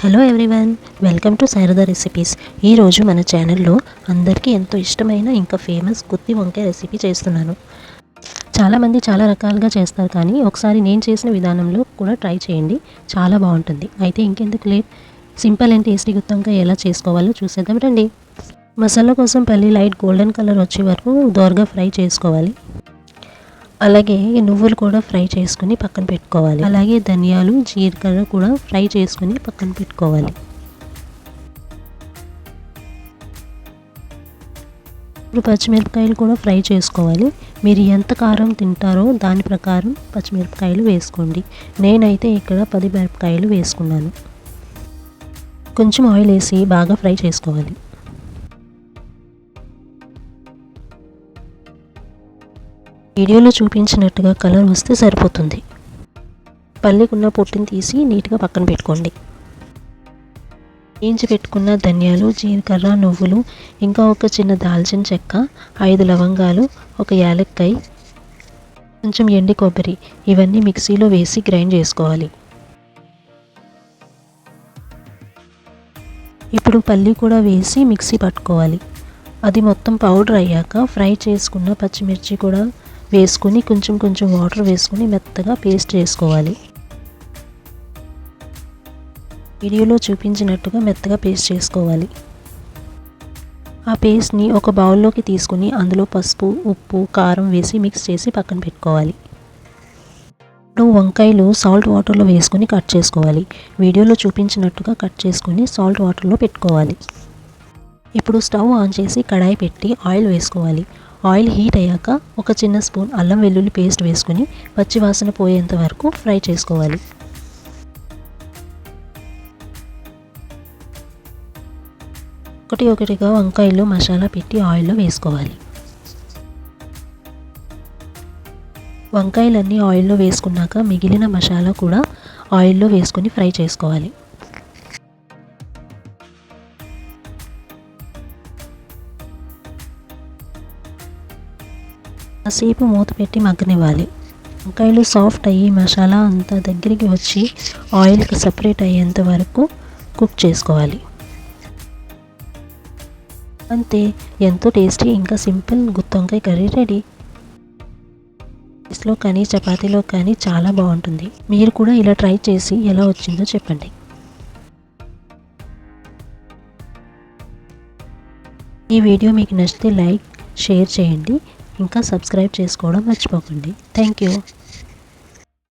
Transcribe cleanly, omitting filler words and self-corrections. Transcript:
Hello everyone, welcome to Sharada recipes. ఈరోజు మన ఛానల్లో అందరికీ ఎంతో ఇష్టమైన ఇంకా ఫేమస్ గుత్తి వంకాయ రెసిపీ చేస్తున్నాను. చాలామంది చాలా రకాలుగా చేస్తారు, కానీ ఒకసారి నేను చేసిన విధానంలో కూడా ట్రై చేయండి, చాలా బాగుంటుంది. అయితే ఇంకెందుకు లేట్, సింపుల్ అండ్ టేస్టీ గుత్తి వంకాయ ఎలా చేసుకోవాలో చూసేద్దాం రండి. మసాలా కోసం పల్లి లైట్ గోల్డెన్ కలర్ వచ్చే వరకు దోరగా ఫ్రై చేసుకోవాలి. అలాగే నువ్వులు కూడా ఫ్రై చేసుకుని పక్కన పెట్టుకోవాలి. అలాగే ధనియాలు, జీలకర్ర కూడా ఫ్రై చేసుకుని పక్కన పెట్టుకోవాలి. ఇప్పుడు పచ్చిమిరపకాయలు కూడా ఫ్రై చేసుకోవాలి. మీరు ఎంత కారం తింటారో దాని ప్రకారం పచ్చిమిరపకాయలు వేసుకోండి. నేనైతే ఇక్కడ 10 మిరపకాయలు వేసుకున్నాను. కొంచెం ఆయిల్ వేసి బాగా ఫ్రై చేసుకోవాలి. వీడియోలో చూపించినట్టుగా కలర్ వస్తే సరిపోతుంది. పల్లికున్న పొట్టుని తీసి నీట్గా పక్కన పెట్టుకోండి. వేయించి పెట్టుకున్న ధనియాలు, జీలకర్ర, నువ్వులు, ఇంకా ఒక చిన్న దాల్చిన చెక్క, 5 లవంగాలు, ఒక యాలక్కాయ, కొంచెం ఎండి కొబ్బరి, ఇవన్నీ మిక్సీలో వేసి గ్రైండ్ చేసుకోవాలి. ఇప్పుడు పల్లి కూడా వేసి మిక్సీ పట్టుకోవాలి. అది మొత్తం పౌడర్ అయ్యాక ఫ్రై చేసుకున్న పచ్చిమిర్చి కూడా వేసుకుని కొంచెం వాటర్ వేసుకుని మెత్తగా పేస్ట్ చేసుకోవాలి. వీడియోలో చూపించినట్టుగా మెత్తగా పేస్ట్ చేసుకోవాలి. ఆ పేస్ట్ని ఒక బౌల్లోకి తీసుకుని అందులో పసుపు, ఉప్పు, కారం వేసి మిక్స్ చేసి పక్కన పెట్టుకోవాలి. ఇప్పుడు వంకాయలు సాల్ట్ వాటర్లో వేసుకుని కట్ చేసుకోవాలి. వీడియోలో చూపించినట్టుగా కట్ చేసుకుని సాల్ట్ వాటర్లో పెట్టుకోవాలి. ఇప్పుడు స్టవ్ ఆన్ చేసి కడాయి పెట్టి ఆయిల్ వేసుకోవాలి. ఆయిల్ హీట్ అయ్యాక ఒక చిన్న స్పూన్ అల్లం వెల్లుల్లి పేస్ట్ వేసుకుని పచ్చివాసన పోయేంత వరకు ఫ్రై చేసుకోవాలి. ఒకటిగా వంకాయలు మసాలా పెట్టి ఆయిల్లో వేసుకోవాలి. వంకాయలన్నీ ఆయిల్లో వేసుకున్నాక మిగిలిన మసాలా కూడా ఆయిల్లో వేసుకుని ఫ్రై చేసుకోవాలి. కాసేపు మూత పెట్టి మగ్గనివ్వాలి. వంకాయలు సాఫ్ట్ అయ్యి మసాలా అంతా దగ్గరికి వచ్చి ఆయిల్కి సపరేట్ అయ్యేంత వరకు కుక్ చేసుకోవాలి. అంతే, ఎంతో టేస్టీ ఇంకా సింపుల్ గుత్తి వంకాయ కర్రీ రెడీ. రైస్లో కానీ చపాతీలో కానీ చాలా బాగుంటుంది. మీరు కూడా ఇలా ట్రై చేసి ఎలా వచ్చిందో చెప్పండి. ఈ వీడియో మీకు నచ్చితే లైక్, షేర్ చేయండి. ఇంకా సబ్స్క్రైబ్ చేసుకోవడం మర్చిపోకండి. Thank you.